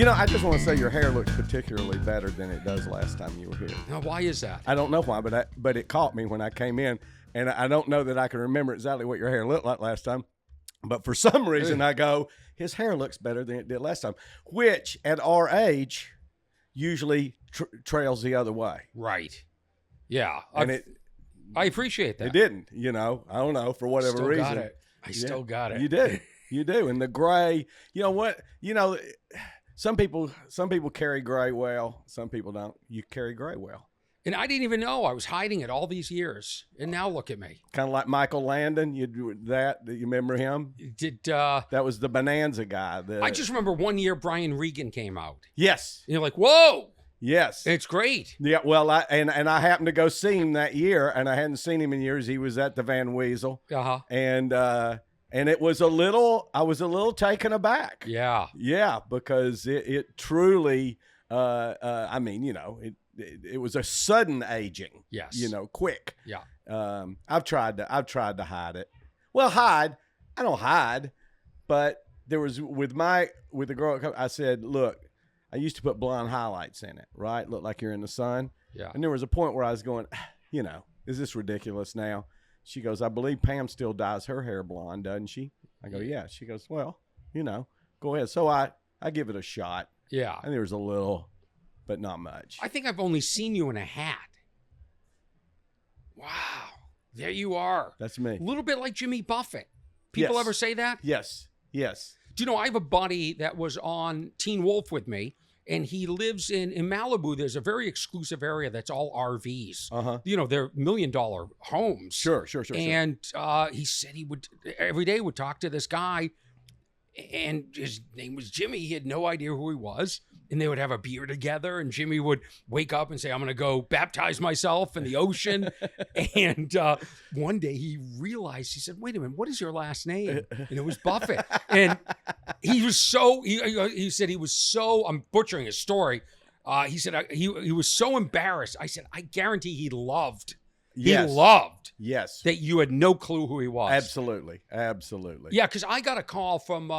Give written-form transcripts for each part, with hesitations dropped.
I just want to say your hair looks particularly better than it does last time you were here. Now, why is that? I don't know why, but it caught me when I came in, and I don't know that I can remember exactly what your hair looked like last time. But for some reason, I go, his hair looks better than it did last time, which at our age usually trails the other way. Right. Yeah. And I appreciate that. It didn't, I don't know, for whatever still reason. Got it. I still got it. You do. You do. And the gray, you know what? Some people carry gray well. Some people don't. You carry gray well. And I didn't even know I was hiding it all these years. And now look at me. Kind of like Michael Landon. You do that. You remember him? That was the Bonanza guy. I just remember one year Brian Regan came out. Yes. And you're like, whoa. Yes. It's great. Yeah. Well, I happened to go see him that year, and I hadn't seen him in years. He was at the Van Weasel. Uh-huh. And it was I was a little taken aback. Yeah. Yeah, because it truly, it was a sudden aging. Yes. Quick. Yeah. I've tried to hide it. Well, I don't hide, but there was with the girl, I said, look, I used to put blonde highlights in it, right? Look like you're in the sun. Yeah. And there was a point where I was going, is this ridiculous now? She goes, I believe Pam still dyes her hair blonde, doesn't she? I go, yeah. She goes, well, go ahead. So I give it a shot. Yeah. And there was a little, but not much. I think I've only seen you in a hat. Wow. There you are. That's me. A little bit like Jimmy Buffett. People ever say that? Yes. Yes. Do you know, I have a buddy that was on Teen Wolf with me, and he lives in Malibu. There's a very exclusive area that's all RVs. Uh-huh. They're $1 million homes. Sure. And he said he would every day would talk to this guy, and his name was Jimmy. He had no idea who he was. And they would have a beer together, and Jimmy would wake up and say, I'm going to go baptize myself in the ocean. And one day he realized, he said, wait a minute, what is your last name? And it was Buffett. And he was he said he was so, I'm butchering his story. He said he was so embarrassed. I said, I guarantee he loved. Yes. He loved yes. that you had no clue who he was. Absolutely. Yeah, because I got a call from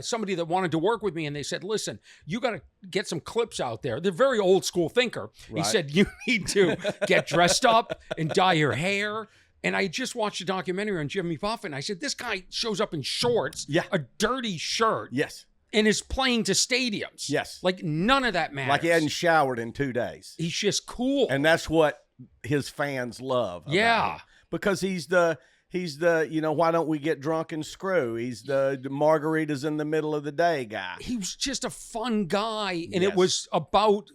somebody that wanted to work with me, and they said, listen, you got to get some clips out there. They're very old school thinker. Right. He said, you need to get dressed up and dye your hair. And I just watched a documentary on Jimmy Buffett, and I said, this guy shows up in shorts, a dirty shirt. Yes. And is playing to stadiums. Yes. Like none of that matters. Like he hadn't showered in 2 days. He's just cool. And that's what his fans love. Yeah. Him. Because he's the, why don't we get drunk and screw? He's the margaritas in the middle of the day guy. He was just a fun guy. And it was about,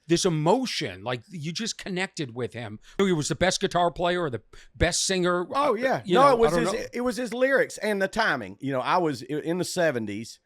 this emotion. Like you just connected with him. He was the best guitar player or the best singer. Oh, yeah. It was his lyrics and the timing. I was in the 70s.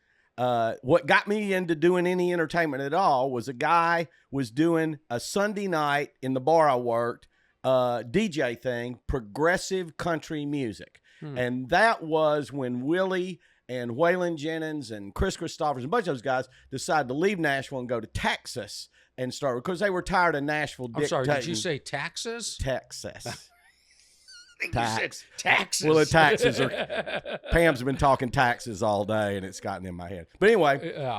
What got me into doing any entertainment at all was a guy was doing a Sunday night in the bar I worked, DJ thing, progressive country music. And that was when Willie and Waylon Jennings and Chris Christophers and a bunch of those guys decided to leave Nashville and go to Texas and start, because they were tired of Nashville dictating. I'm sorry, did you say Texas? Texas. Taxes. Well, the taxes are. Pam's been talking taxes all day, and it's gotten in my head. But anyway,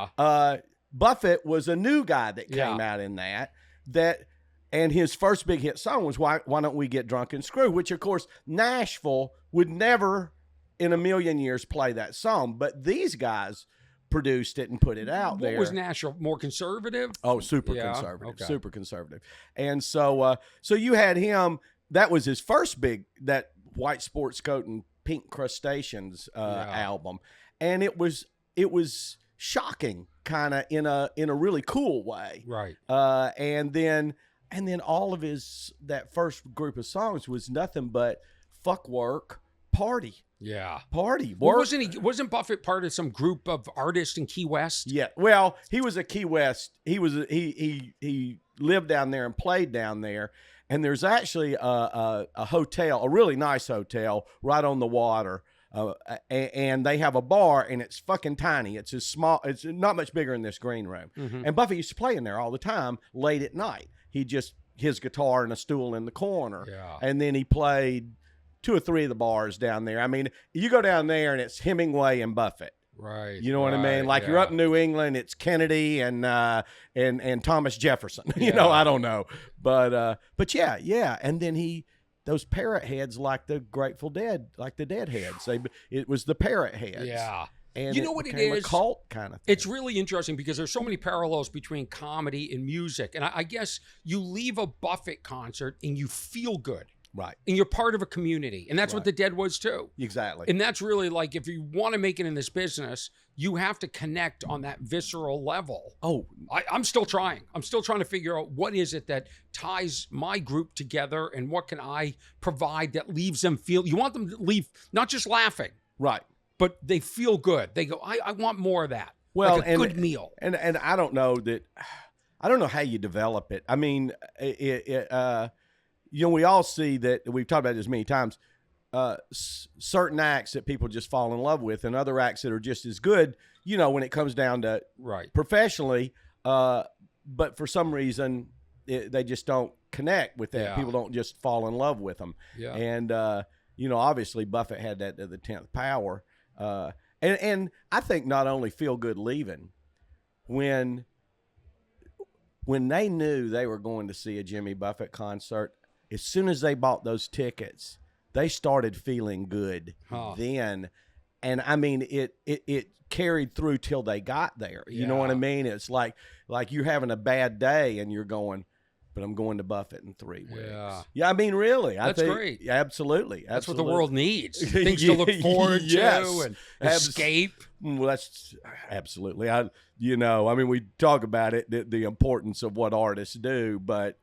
Buffett was a new guy that came out in that, and his first big hit song was "Why Don't We Get Drunk and Screw," which of course Nashville would never in a million years play that song, but these guys produced it and put it out there. What was Nashville? More conservative? Oh, super conservative. Okay. Super conservative. And so you had him. That was his first that white sports coat and pink crustaceans album, and it was shocking, kind of in a really cool way, right? And then all of that first group of songs was nothing but fuck work, party, party. Work. Well, wasn't Buffett part of some group of artists in Key West? Yeah, well, he was a Key West. He lived down there and played down there. And there's actually a hotel, a really nice hotel, right on the water. And they have a bar, and it's fucking tiny. It's as small. It's not much bigger than this green room. Mm-hmm. And Buffett used to play in there all the time late at night. His guitar and a stool in the corner. Yeah. And then he played 2 or 3 of the bars down there. I mean, you go down there, and it's Hemingway and Buffett. Right. You know what I mean? Like you're up in New England, it's Kennedy and Thomas Jefferson. You know, I don't know, but yeah. And then those parrot heads, like the Grateful Dead, like the Deadheads. It was the parrot heads. Yeah. And you know what it is? A cult kind of thing. It's really interesting because there's so many parallels between comedy and music. And I guess you leave a Buffett concert and you feel good. Right. And you're part of a community. And that's what the Dead was too. Exactly. And that's really like, if you want to make it in this business, you have to connect on that visceral level. Oh, I'm still trying. I'm still trying to figure out what is it that ties my group together and what can I provide that leaves them feel, you want them to leave not just laughing. Right. But they feel good. They go, I want more of that. Well, like a good meal. And I don't know how you develop it. I mean, you know, we all see that, we've talked about this many times, certain acts that people just fall in love with and other acts that are just as good, you know, when it comes down to professionally. But for some reason, they just don't connect with that. Yeah. People don't just fall in love with them. Yeah. And, you know, obviously Buffett had that to the 10th power. And I think not only Feel Good leaving, when they knew they were going to see a Jimmy Buffett concert, as soon as they bought those tickets, they started feeling good then. And I mean, it carried through till they got there. You know what I mean? It's like you're having a bad day and you're going, but I'm going to Buffett in 3 weeks. Yeah, I mean, really. That's great. Absolutely. That's what the world needs. Things to look forward to and escape. Well, that's absolutely. I mean, we talk about it, the importance of what artists do, but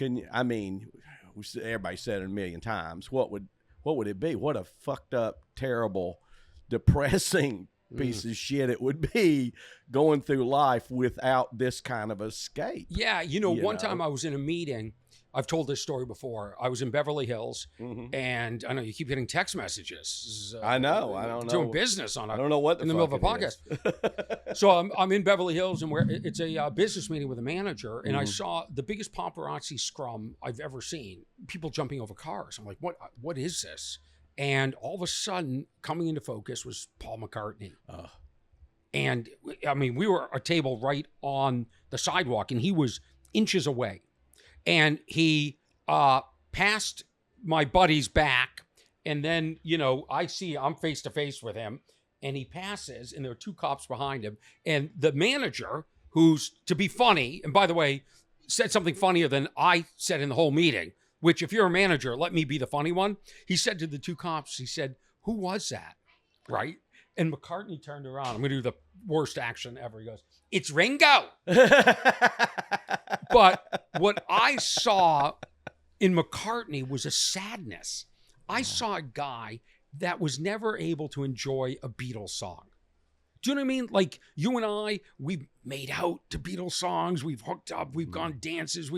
everybody said it a million times. What would it be? What a fucked up, terrible, depressing piece of shit it would be going through life without this kind of escape. Yeah, one time I was in a meeting. I've told this story before. I was in Beverly Hills, and I know you keep getting text messages. I know. I don't know. Doing business on I don't know what in the middle of a podcast. So I'm in Beverly Hills, and it's a business meeting with a manager, and I saw the biggest paparazzi scrum I've ever seen. People jumping over cars. I'm like, what is this? And all of a sudden, coming into focus was Paul McCartney. And I mean, we were a table right on the sidewalk, and he was inches away. And he passed my buddy's back. And then, I'm face to face with him, and he passes, and there are 2 cops behind him. And the manager, who's, to be funny, and by the way, said something funnier than I said in the whole meeting, which if you're a manager, let me be the funny one. He said to the 2 cops, he said, "Who was that?" Right? And McCartney turned around. I'm going to do the worst action ever. He goes, "It's Ringo." But what I saw in McCartney was a sadness. I saw a guy that was never able to enjoy a Beatles song. Do you know what I mean? Like you and I, we've made out to Beatles songs. We've hooked up. We've gone dances.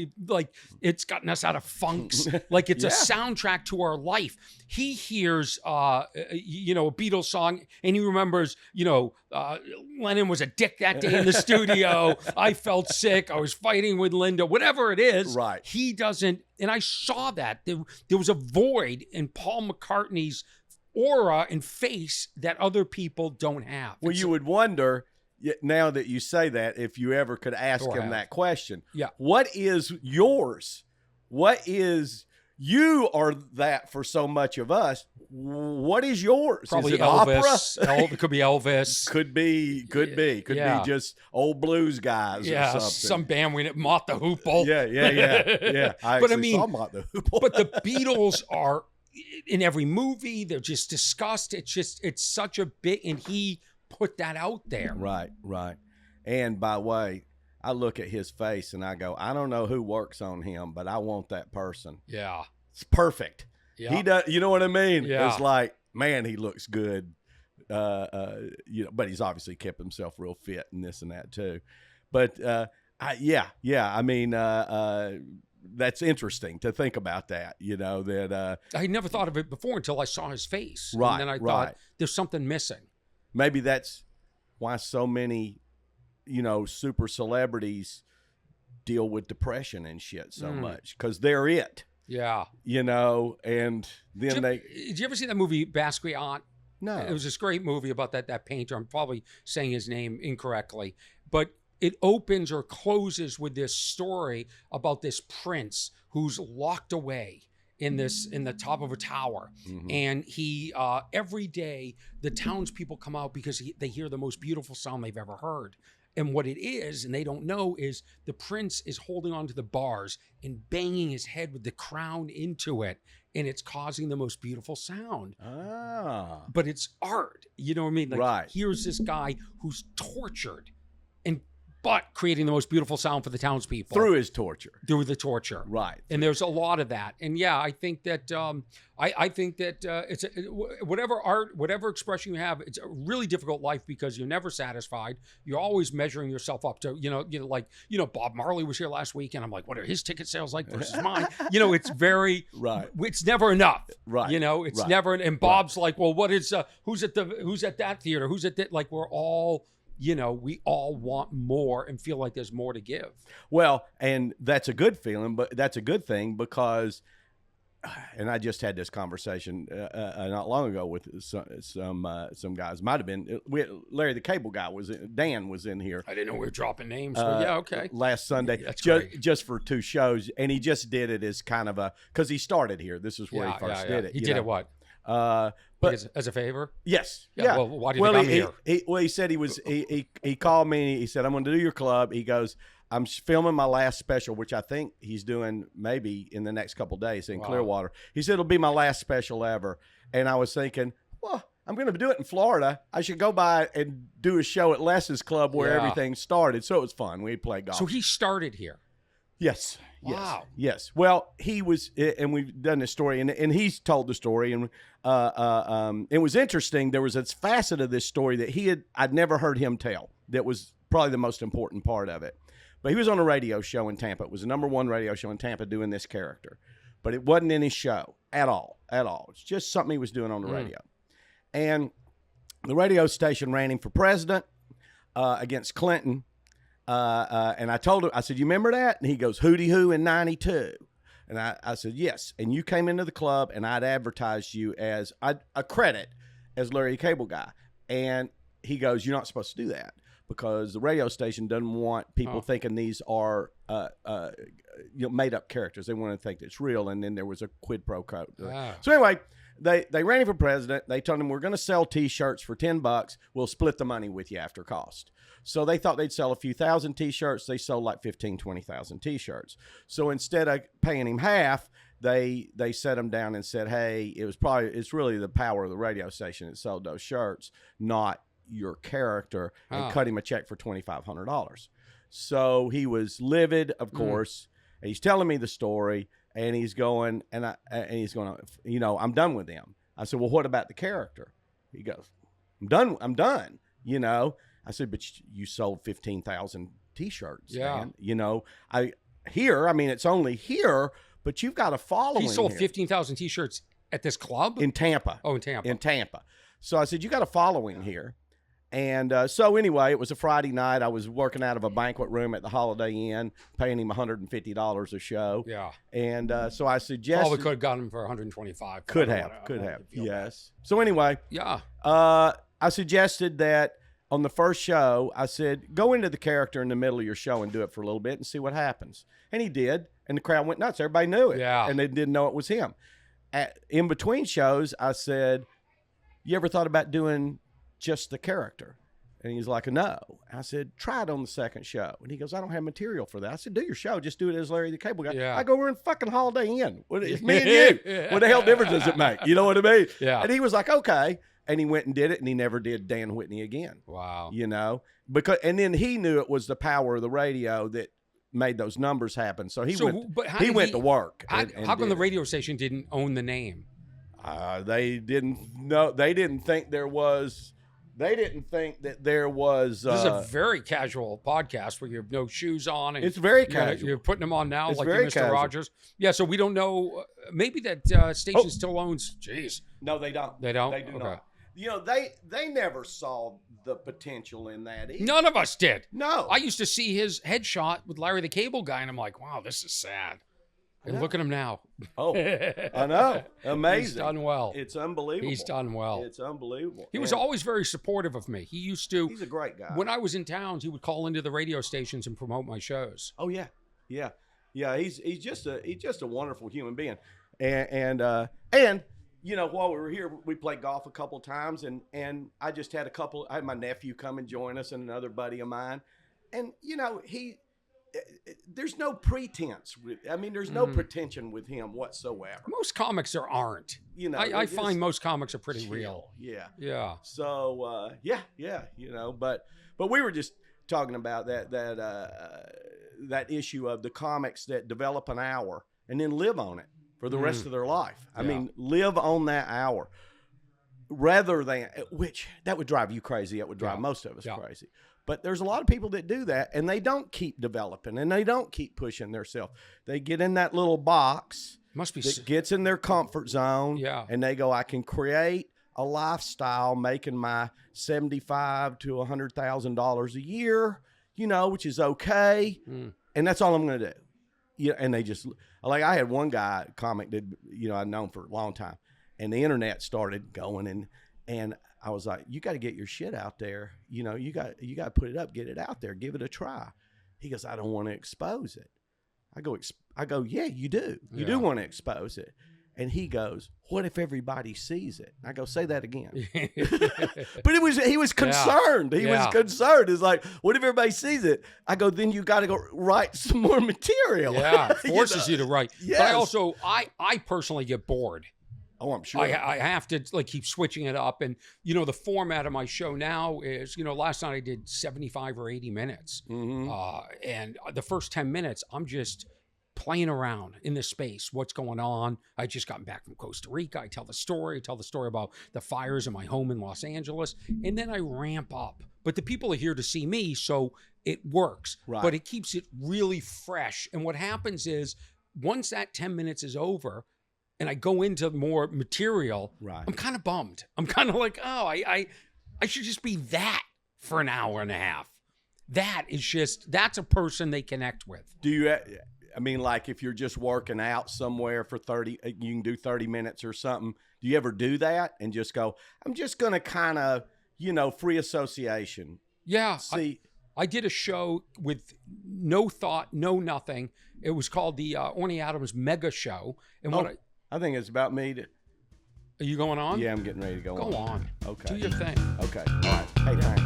It's gotten us out of funks. Like it's a soundtrack to our life. He hears, a Beatles song, and he remembers, Lennon was a dick that day in the studio. I felt sick. I was fighting with Linda. Whatever it is, right? He doesn't. And I saw that there was a void in Paul McCartney's aura and face that other people don't have. Well, you would wonder, now that you say that, if you ever could ask him that question. Yeah. What is yours? You are that for so much of us. What is yours? Probably is it Elvis. Opera? It could be Elvis. Could be be just old blues guys or something. Some band we Mott the Hoople. Yeah. But I mean, saw Mott the Hoople. But the Beatles are in every movie. They're just discussed. It's such a bit, and he put that out there. Right. And by the way, I look at his face and I go, I don't know who works on him, but I want that person. Yeah. It's perfect. Yeah. He does, you know what I mean? Yeah. It's like, man, he looks good. But he's obviously kept himself real fit and this and that too. But I mean, that's interesting to think about that, that I never thought of it before until I saw his face. Right. And then I thought there's something missing. Maybe that's why so many, super celebrities deal with depression and shit so much, because they're it. Yeah. And then Did you ever see that movie Basquiat? No. It was this great movie about that painter. I'm probably saying his name incorrectly, but it opens or closes with this story about this prince who's locked away in the top of a tower. Mm-hmm. And he every day the townspeople come out because they hear the most beautiful sound they've ever heard. And what it is, and they don't know, is the prince is holding onto the bars and banging his head with the crown into it, and it's causing the most beautiful sound. Ah. But it's art. You know what I mean? Like, right. Here's this guy who's tortured but creating the most beautiful sound for the townspeople. Through his torture. Through the torture. Right. And there's a lot of that. And yeah, I think that it's whatever art, whatever expression you have, it's a really difficult life because you're never satisfied. You're always measuring yourself up to, Bob Marley was here last week and I'm like, what are his ticket sales like versus mine? It's very, right. It's never enough. Right. It's never, and Bob's like, well, what is, who's at that theater? Who's at that? Like, we're all, we all want more and feel like there's more to give. Well, and that's a good feeling, but that's a good thing because, and I just had this conversation not long ago with some guys. Might have been Larry the Cable Guy Dan was in here. I didn't know we were dropping names, but yeah, okay. Last Sunday, That's just for 2 shows, and he just did it as kind of because he started here. This is where he first did it. He did it what? But as a favor? Yes. Yeah. Well, why do you think I'm here? He said he called me. He said, I'm going to do your club. He goes, I'm filming my last special, which I think he's doing maybe in the next couple of days in Clearwater. He said, it'll be my last special ever. And I was thinking, well, I'm going to do it in Florida. I should go by and do a show at Les's club where everything started. So it was fun. We played golf. So he started here. Yes. Wow. Yes. Well, he was, and we've done this story, and he's told the story, and it was interesting. There was a facet of this story that I'd never heard him tell. That was probably the most important part of it. But he was on a radio show in Tampa. It was the #1 radio show in Tampa doing this character, but it wasn't in his show at all. It's just something he was doing on the radio, and the radio station ran him for president against Clinton. And I told him, I said, you remember that? And he goes, hooty hoo in 92. And I said, yes. And you came into the club and I'd advertised you as a credit as Larry the Cable Guy. And he goes, you're not supposed to do that because the radio station doesn't want people thinking these are made up characters. They want to think it's real. And then there was a quid pro quo. So anyway, they ran him for president. They told him, we're going to sell T-shirts for $10. We'll split the money with you after cost. So they thought they'd sell a few thousand T-shirts. They sold like 15,000, 20,000 T-shirts. So instead of paying him half, they set him down and said, hey, it's really the power of the radio station that sold those shirts, not your character, and cut him a check for $2,500. So he was livid, of course. And he's telling me the story, and he's going, I'm done with them. I said, well, what about the character? He goes, I'm done. I said, but you sold 15,000 T-shirts, man. It's only here, but you've got a following. He sold 15,000 T-shirts at this club? In Tampa. Oh, in Tampa. In Tampa. So I said, you got a following here. And so anyway, it was a Friday night. I was working out of a banquet room at the Holiday Inn, paying him $150 a show. Yeah. And so I suggested. Probably could have gotten him for $125. Could have. Yes. So anyway. Yeah. I suggested that on the first show, I said, go into the character in the middle of your show and do it for a little bit and see what happens. And he did. And the crowd went nuts. Everybody knew it. Yeah. And they didn't know it was him. In between shows, I said, you ever thought about doing just the character? And he's like, no. I said, try it on the second show. And he goes, I don't have material for that. I said, do your show. Just do it as Larry the Cable Guy. Yeah. I go, we're in fucking Holiday Inn. It's me and you. What the hell difference does it make? You know what I mean? Yeah. And he was like, okay. And he went and did it, and he never did Dan Whitney again. Wow. And then he knew it was the power of the radio that made those numbers happen. So he went to work. How come the radio station didn't own the name? They didn't know. They didn't think there was. They didn't think that there was. This is a very casual podcast where you have no shoes on. And it's very casual. You're putting them on now, it's like very you're Mr. casual. Rogers. Yeah, so we don't know. Maybe that station still owns. Jeez. No, they don't. They don't. They do not. They never saw the potential in that either. None of us did. No. I used to see his headshot with Larry the Cable Guy, and I'm like, wow, this is sad. And look at him now. Oh, I know. Amazing. He's done well. It's unbelievable. He's done well. It's unbelievable. He was always very supportive of me. He used to. He's a great guy. When I was in towns, he would call into the radio stations and promote my shows. Oh yeah, yeah, yeah. He's just a wonderful human being. And you know, while we were here, we played golf a couple times, and I just had I had my nephew come and join us, and another buddy of mine, and you know, there's no pretense. I mean, there's no pretension with him whatsoever. Most comics aren't. You know, I find most comics are pretty real. Yeah. Yeah. So yeah. You know, but we were just talking about that issue of the comics that develop an hour and then live on it for the rest of their life. I mean, live on that hour rather than, which that would drive you crazy. That would drive most of us crazy. But there's a lot of people that do that, and they don't keep developing, and they don't keep pushing themselves. They get in that little box that gets in their comfort zone, and they go, I can create a lifestyle making my $75,000 to $100,000 a year, you know, which is okay, and that's all I'm going to do. Yeah, and they just, like, I had one guy, comic that, you know, I'd known for a long time, and the internet started going, and I was like, you got to get your shit out there. You know, you got to put it up, get it out there, give it a try. He goes, I don't want to expose it. I go, yeah, you do. You do want to expose it. And he goes, what if everybody sees it? I go, say that again. But he was concerned. He was concerned. It's like, what if everybody sees it? I go, then you got to go write some more material. Yeah, forces you to write. Yes. But I also, I personally get bored. Oh, I'm sure. I have to like keep switching it up. And, you know, the format of my show now is, you know, last night I did 75 or 80 minutes. And the first 10 minutes, I'm just playing around in this space. What's going on? I just gotten back from Costa Rica. I tell the story about the fires in my home in Los Angeles. And then I ramp up. But the people are here to see me, so it works. Right. But it keeps it really fresh. And what happens is once that 10 minutes is over, and I go into more material, I'm kind of bummed. I'm kind of like, oh, I should just be that for an hour and a half. That's a person they connect with. Do you, I mean, like if you're just working out somewhere for 30, you can do 30 minutes or something. Do you ever do that and just go, I'm just going to kind of, you know, free association? Yeah. See, I did a show with no thought, no nothing. It was called the Orny Adams Mega Show. And I think it's about me to. Are you going on? Yeah, I'm getting ready to go on. Go on. Okay. Do your thing. Okay. All right. Hey, thanks.